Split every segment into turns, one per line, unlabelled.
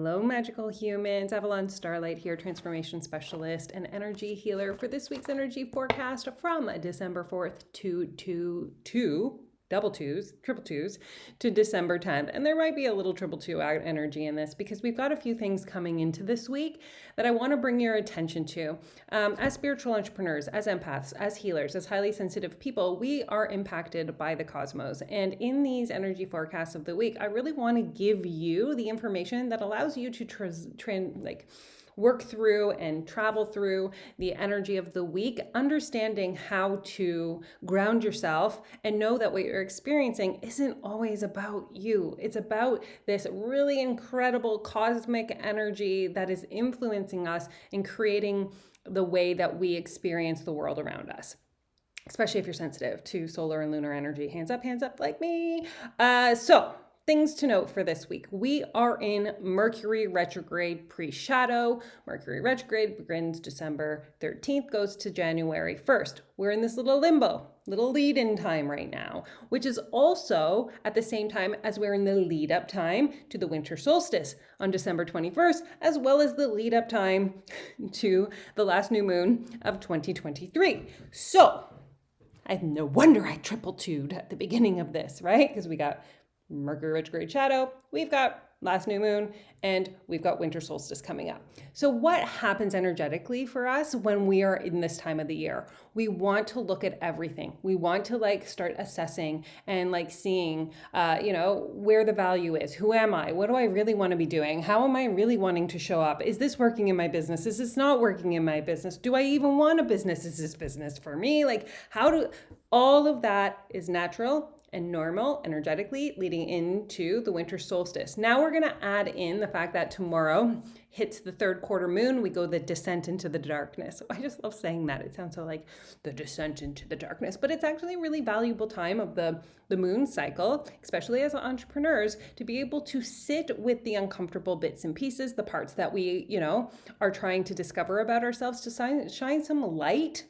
Hello, magical humans. Avalon Starlight here, transformation specialist and energy healer for this week's energy forecast from December 4th to double twos, triple twos to December 10th. And there might be a little triple two out energy in this because we've got a few things coming into this week that I want to bring your attention to. As spiritual entrepreneurs, as empaths, as healers, as highly sensitive people, we are impacted by the cosmos. And in these energy forecasts of the week, I really want to give you the information that allows you to work through and travel through the energy of the week, understanding how to ground yourself and know that what you're experiencing isn't always about you. It's about this really incredible cosmic energy that is influencing us and creating the way that we experience the world around us. Especially if you're sensitive to solar and lunar energy. Hands up like me. Things to note for this week. We are in Mercury retrograde pre-shadow. Mercury retrograde begins December 13th, goes to January 1st. We're in this little limbo, little lead-in time right now, which is also at the same time as we're in the lead-up time to the winter solstice on December 21st, as well as the lead-up time to the last new moon of 2023. So, no wonder I triple-two'd at the beginning of this, right? Because we got Mercury retrograde shadow, we've got last new moon, and we've got winter solstice coming up. So what happens energetically for us when we are in this time of the year? We want to look at everything. We want to start assessing and seeing, where the value is. Who am I? What do I really want to be doing? How am I really wanting to show up? Is this working in my business? Is this not working in my business? Do I even want a business? Is this business for me? All of that is natural and normal energetically leading into the winter solstice. Now we're going to add in the fact that tomorrow hits the third quarter moon. We go the descent into the darkness. I just love saying that. It sounds so like the descent into the darkness, but it's actually a really valuable time of the moon cycle, especially as entrepreneurs, to be able to sit with the uncomfortable bits and pieces, the parts that we, are trying to discover about ourselves, to shine some light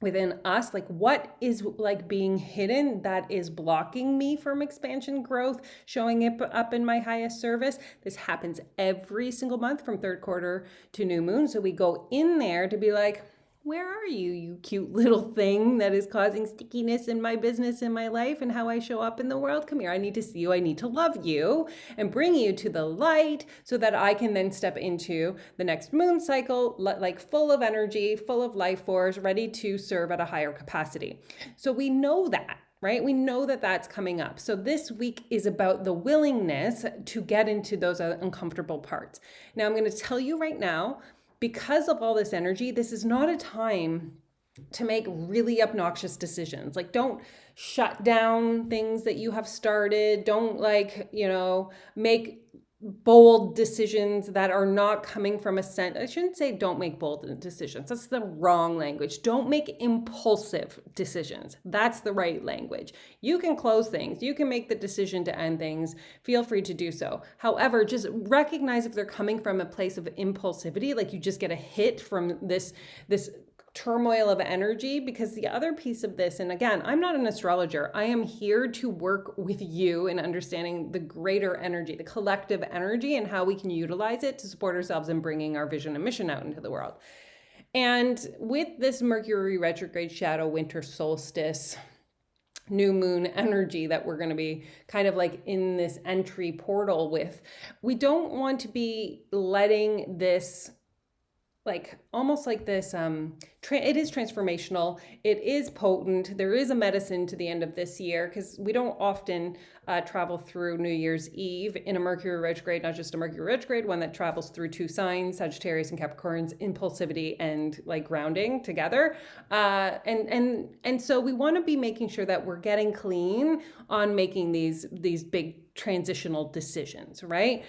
within us, what is being hidden that is blocking me from expansion, growth, showing it up in my highest service. This happens every single month from third quarter to new moon. So we go in there to be like, where are you, you cute little thing that is causing stickiness in my business, in my life, and how I show up in the world? Come here. I need to see you. I need to love you and bring you to the light so that I can then step into the next moon cycle, full of energy, full of life force, ready to serve at a higher capacity. So we know that. Right? We know that that's coming up. So this week is about the willingness to get into those uncomfortable parts. Now, I'm going to tell you right now, because of all this energy, this is not a time to make really obnoxious decisions. Don't shut down things that you have started. Don't make bold decisions that are not coming from a sense. I shouldn't say don't make bold decisions. That's the wrong language. Don't make impulsive decisions. That's the right language. You can close things. You can make the decision to end things. Feel free to do so. However, just recognize if they're coming from a place of impulsivity, you just get a hit from this turmoil of energy, because the other piece of this, and again, I'm not an astrologer. I am here to work with you in understanding the greater energy, the collective energy, and how we can utilize it to support ourselves in bringing our vision and mission out into the world. And with this Mercury retrograde shadow, winter solstice, new moon energy that we're going to be kind of in this entry portal with, we don't want to be letting this almost this, it is transformational. It is potent. There is a medicine to the end of this year, because we don't often travel through New Year's Eve in a Mercury retrograde, not just a Mercury retrograde, one that travels through two signs, Sagittarius and Capricorn's impulsivity and grounding together. And so we want to be making sure that we're getting clean on making these big transitional decisions, right?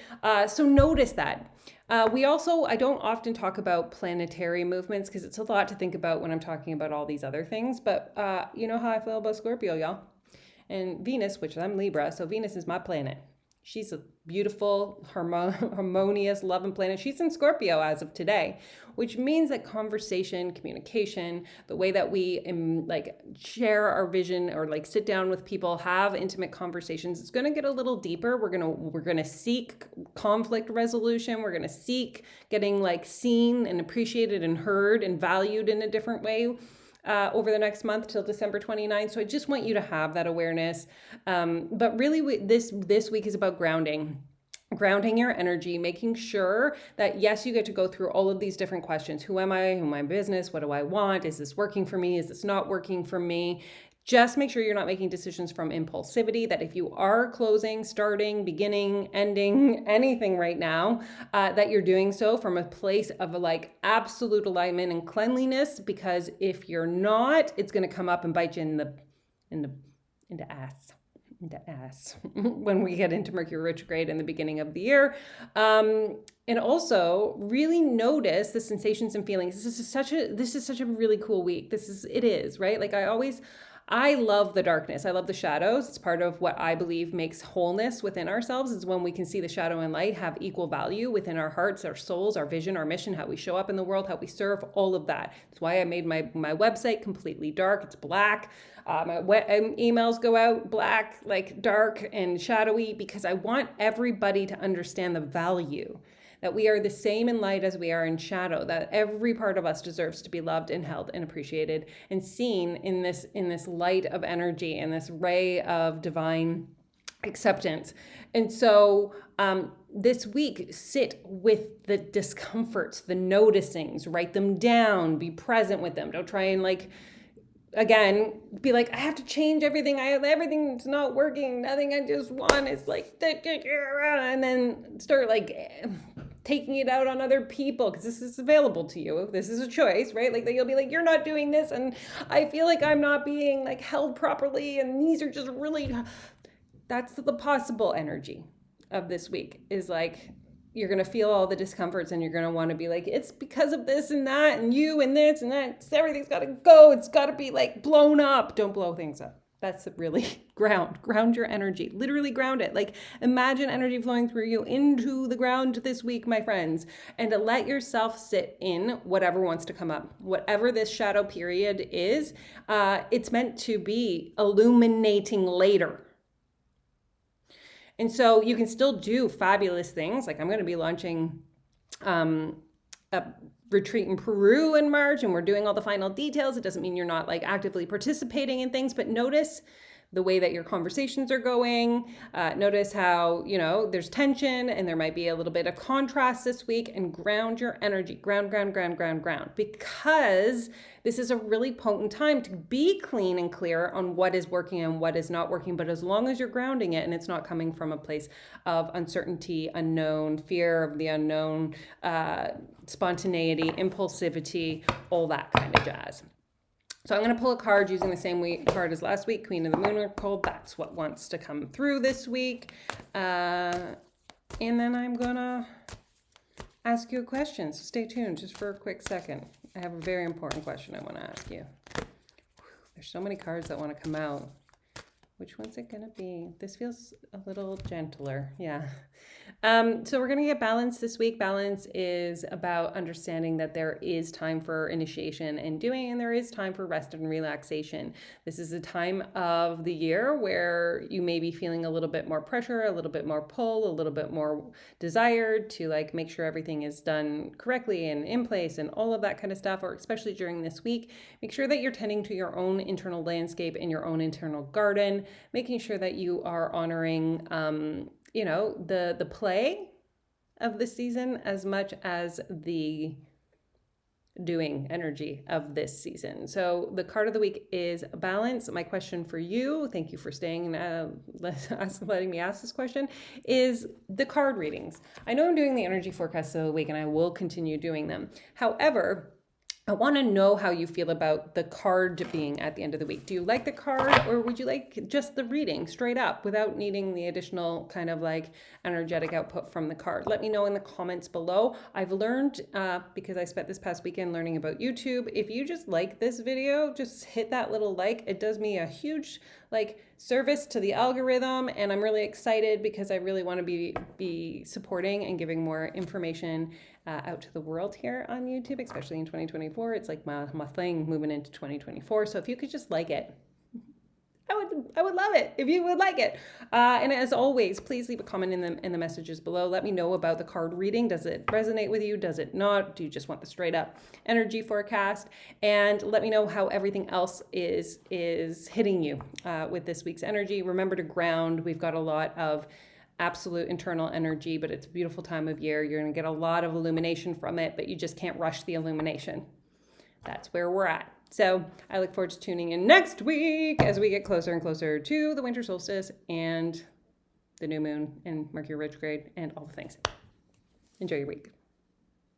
So notice that. I don't often talk about planetary movements because it's a lot to think about when I'm talking about all these other things, but you know how I feel about Scorpio, y'all. And Venus, which I'm Libra, so Venus is my planet. She's a beautiful, harmonious, loving planet. She's in Scorpio as of today, which means that conversation, communication, the way that we like share our vision or like sit down with people, have intimate conversations, it's going to get a little deeper. We're going to seek conflict resolution. We're going to seek getting like seen and appreciated and heard and valued in a different way. Over the next month till December 29th. So I just want you to have that awareness. But really this week is about grounding your energy, making sure that yes, you get to go through all of these different questions. Who am I? Who am I business? What do I want? Is this working for me? Is this not working for me? Just make sure you're not making decisions from impulsivity, that if you are closing, starting, beginning, ending, anything right now, that you're doing so from a place of like absolute alignment and cleanliness, because if you're not, it's going to come up and bite you into ass when we get into Mercury retrograde in the beginning of the year. And also really notice the sensations and feelings. This is such a really cool week. It is, right? Like I love the darkness. I love the shadows. It's part of what I believe makes wholeness within ourselves, is when we can see the shadow and light have equal value within our hearts, our souls, our vision, our mission, how we show up in the world, how we serve, all of that. That's why I made my website completely dark. It's black. My emails go out black, like dark and shadowy, because I want everybody to understand the value that we are the same in light as we are in shadow, that every part of us deserves to be loved and held and appreciated and seen in this light of energy and this ray of divine acceptance. And so this week, sit with the discomforts, the noticings, write them down, be present with them. Don't try and like, again, be like, I have to change everything. Everything's not working. Nothing I just want is like, and then start like taking it out on other people, because this is available to you. This is a choice, right? Like you'll be like, you're not doing this, and I feel like I'm not being like held properly, and these are just really, that's the possible energy of this week, is like, you're going to feel all the discomforts and you're going to want to be like, it's because of this and that and you and this and that. Everything's got to go. It's got to be like blown up. Don't blow things up. That's really ground your energy, literally ground it. Like imagine energy flowing through you into the ground this week, my friends, and to let yourself sit in whatever wants to come up, whatever this shadow period is. It's meant to be illuminating later. And so you can still do fabulous things. Like I'm going to be launching a retreat in Peru in March, and we're doing all the final details. It doesn't mean you're not like actively participating in things, but notice the way that your conversations are going. Notice how, there's tension and there might be a little bit of contrast this week, and ground your energy. Ground. Because this is a really potent time to be clean and clear on what is working and what is not working. But as long as you're grounding it and it's not coming from a place of uncertainty, unknown, fear of the unknown, spontaneity, impulsivity, all that kind of jazz. So I'm going to pull a card using the same card as last week, Queen of the Moon Oracle. That's what wants to come through this week. And then I'm going to ask you a question. So stay tuned just for a quick second. I have a very important question I want to ask you. There's so many cards that want to come out. Which one's it going to be? This feels a little gentler. Yeah. So we're going to get balance this week. Balance is about understanding that there is time for initiation and doing, and there is time for rest and relaxation. This is a time of the year where you may be feeling a little bit more pressure, a little bit more pull, a little bit more desired to like make sure everything is done correctly and in place and all of that kind of stuff, or especially during this week, make sure that you're tending to your own internal landscape and your own internal garden, making sure that you are honoring, the play of the season as much as the doing energy of this season. So the card of the week is balance. My question for you, thank you for staying letting me ask this question, is the card readings. I know I'm doing the energy forecasts of the week and I will continue doing them. However, I want to know how you feel about the card being at the end of the week. Do you like the card, or would you like just the reading straight up without needing the additional kind of like energetic output from the card? Let me know in the comments below. I've learned, because I spent this past weekend learning about YouTube, if you just like this video, just hit that little like. It does me a huge service to the algorithm, and I'm really excited because I really want to be supporting and giving more information out to the world here on YouTube, especially in 2024. It's like my thing moving into 2024. So if you could just like it, I would love it if you would like it. And as always, please leave a comment in the messages below. Let me know about the card reading. Does it resonate with you? Does it not? Do you just want the straight up energy forecast? And let me know how everything else is hitting you with this week's energy. Remember to ground. We've got a lot of absolute internal energy, but it's a beautiful time of year. You're going to get a lot of illumination from it, but you just can't rush the illumination. That's where we're at. So I look forward to tuning in next week as we get closer and closer to the winter solstice and the new moon and Mercury retrograde and all the things. Enjoy your week.